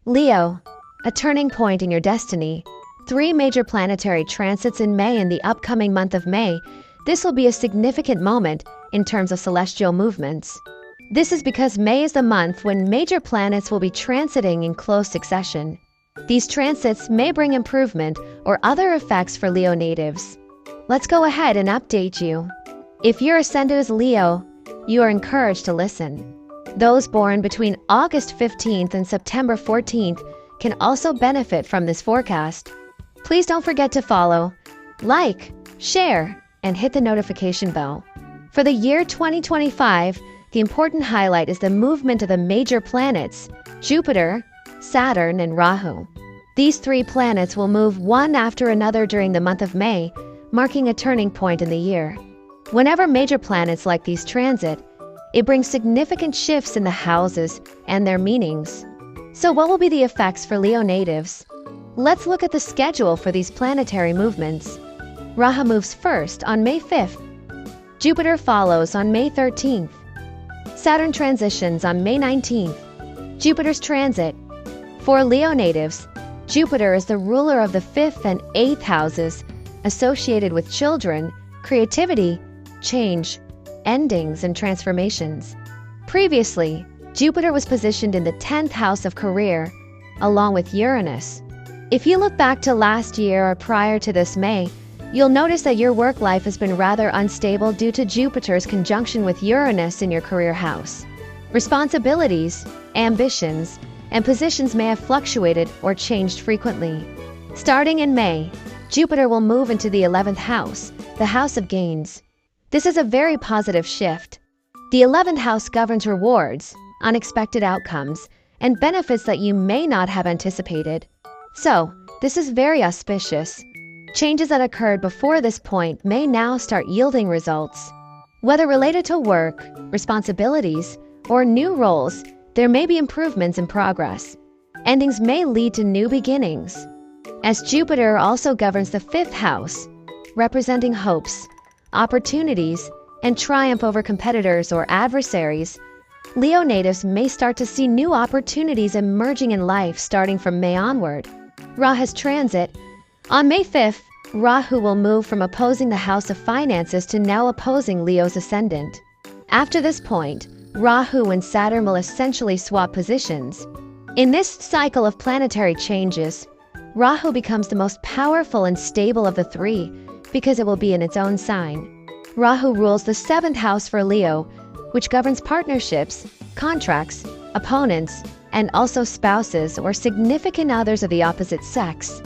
Leo, a turning point in your destiny. 3 major planetary transits in May in the upcoming month of May. This will be a significant moment in terms of celestial movements. This is because May is the month when major planets will be transiting in close succession. These transits may bring improvement or other effects for Leo natives. Let's go ahead and update you. If your ascendant is Leo, you are encouraged to listen. Those born between August 15th and September 14th can also benefit from this forecast. Please don't forget to follow, like, share, and hit the notification bell. For the year 2025, the important highlight is the movement of the major planets, Jupiter, Saturn, and Rahu. These 3 planets will move one after another during the month of May, marking a turning point in the year. Whenever major planets like these transit, it brings significant shifts in the houses and their meanings. So what will be the effects for Leo natives? Let's look at the schedule for these planetary movements. Rahu moves first on May 5th. Jupiter follows on May 13th. Saturn transitions on May 19th. Jupiter's transit. For Leo natives, Jupiter is the ruler of the 5th and 8th houses, associated with children, creativity, change, endings, and transformations. Previously, Jupiter was positioned in the 10th house of career, along with Uranus. If you look back to last year or prior to this May, you'll notice that your work life has been rather unstable due to Jupiter's conjunction with Uranus in your career house. Responsibilities, ambitions, and positions may have fluctuated or changed frequently. Starting in May, Jupiter will move into the 11th house, the house of gains. This is a very positive shift. The 11th house governs rewards, unexpected outcomes, and benefits that you may not have anticipated. So, this is very auspicious. Changes that occurred before this point may now start yielding results. Whether related to work, responsibilities, or new roles, there may be improvements in progress. Endings may lead to new beginnings. As Jupiter also governs the 5th house, representing hopes, opportunities, and triumph over competitors or adversaries, Leo natives may start to see new opportunities emerging in life starting from May onward. Rahu's transit. On May 5th, Rahu will move from opposing the house of finances to now opposing Leo's ascendant. After this point, Rahu and Saturn will essentially swap positions. In this cycle of planetary changes, Rahu becomes the most powerful and stable of the 3 because it will be in its own sign. Rahu rules the 7th house for Leo, which governs partnerships, contracts, opponents, and also spouses or significant others of the opposite sex.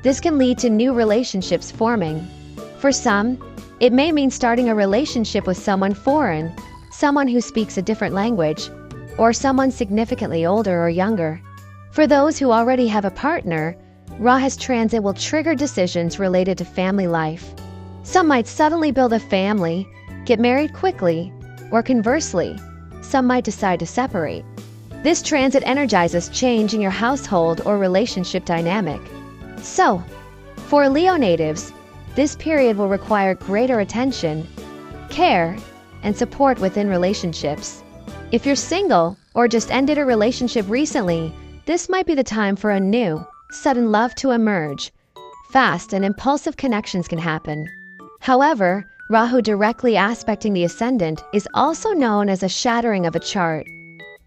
This can lead to new relationships forming. For some, it may mean starting a relationship with someone foreign, someone who speaks a different language, or someone significantly older or younger. For those who already have a partner, Rahu's transit will trigger decisions related to family life. Some might suddenly build a family, get married quickly, or conversely, some might decide to separate. This transit energizes change in your household or relationship dynamic. So, for Leo natives, this period will require greater attention, care, and support within relationships. If you're single or just ended a relationship recently, this might be the time for a new, sudden love to emerge. Fast and impulsive connections can happen. However, Rahu directly aspecting the ascendant is also known as a shattering of a chart.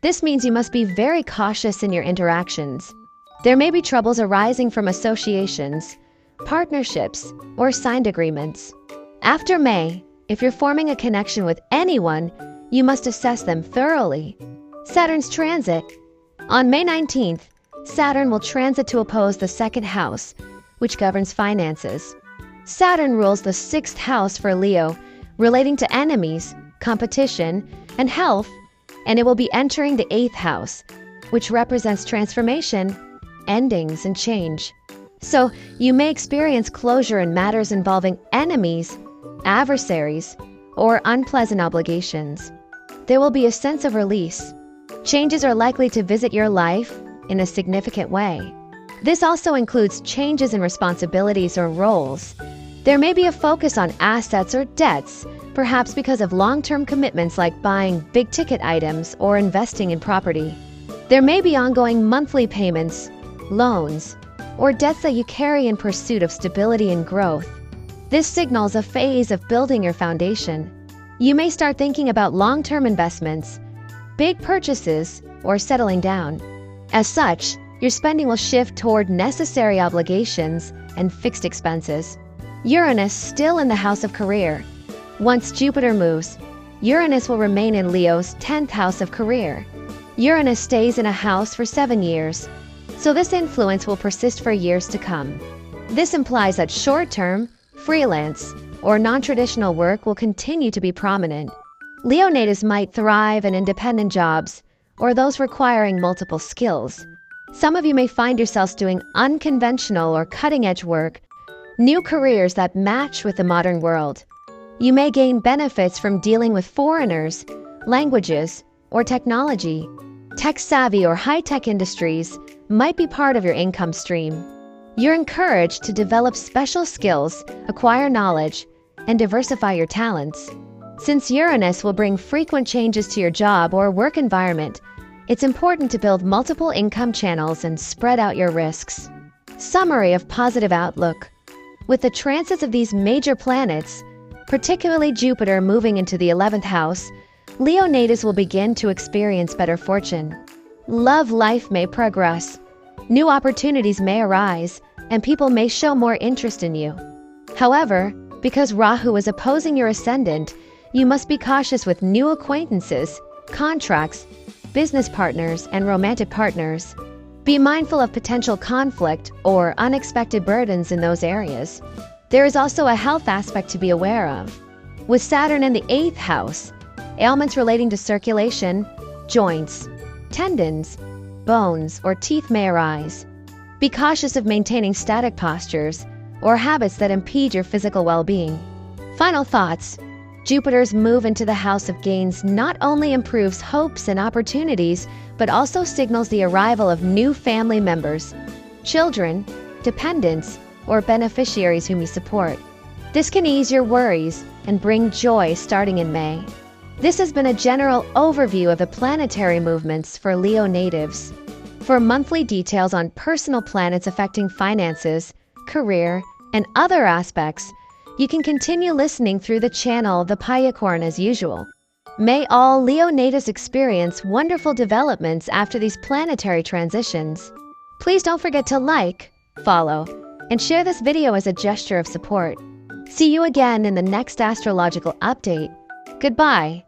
This means you must be very cautious in your interactions. There may be troubles arising from associations, partnerships, or signed agreements. After May, if you're forming a connection with anyone, you must assess them thoroughly. Saturn's transit. On May 19th, Saturn will transit to oppose the 2nd house, which governs finances. Saturn rules the 6th house for Leo, relating to enemies, competition, and health, and it will be entering the 8th house, which represents transformation, endings, and change. So, you may experience closure in matters involving enemies, adversaries, or unpleasant obligations. There will be a sense of release. Changes are likely to visit your life in a significant way. This also includes changes in responsibilities or roles. There may be a focus on assets or debts, perhaps because of long-term commitments like buying big-ticket items or investing in property. There may be ongoing monthly payments, loans, or debts that you carry in pursuit of stability and growth. This signals a phase of building your foundation. You may start thinking about long-term investments, big purchases, or settling down. As such, your spending will shift toward necessary obligations and fixed expenses. Uranus still in the house of career. Once Jupiter moves, Uranus will remain in Leo's 10th house of career. Uranus stays in a house for 7 years, so this influence will persist for years to come. This implies that short-term, freelance, or non-traditional work will continue to be prominent. Leo natives might thrive in independent jobs or those requiring multiple skills. Some of you may find yourselves doing unconventional or cutting-edge work, new careers that match with the modern world. You may gain benefits from dealing with foreigners, languages, or technology. Tech-savvy or high-tech industries might be part of your income stream. You're encouraged to develop special skills, acquire knowledge, and diversify your talents. Since Uranus will bring frequent changes to your job or work environment, it's important to build multiple income channels and spread out your risks. Summary of positive outlook. With the transits of these major planets, particularly Jupiter moving into the 11th house, Leo natives will begin to experience better fortune. Love life may progress. New opportunities may arise, and people may show more interest in you. However, because Rahu is opposing your ascendant, you must be cautious with new acquaintances, contracts, business partners, and romantic partners. Be mindful of potential conflict or unexpected burdens in those areas. There is also a health aspect to be aware of. With Saturn in the 8th house, ailments relating to circulation, joints, tendons, bones, or teeth may arise. Be cautious of maintaining static postures or habits that impede your physical well-being. Final thoughts. Jupiter's move into the house of gains not only improves hopes and opportunities, but also signals the arrival of new family members, children, dependents, or beneficiaries whom you support. This can ease your worries and bring joy starting in May. This has been a general overview of the planetary movements for Leo natives. For monthly details on personal planets affecting finances, career, and other aspects, you can continue listening through the channel of the Payacorn as usual. May all Leo natives experience wonderful developments after these planetary transitions. Please don't forget to like, follow, and share this video as a gesture of support. See you again in the next astrological update. Goodbye.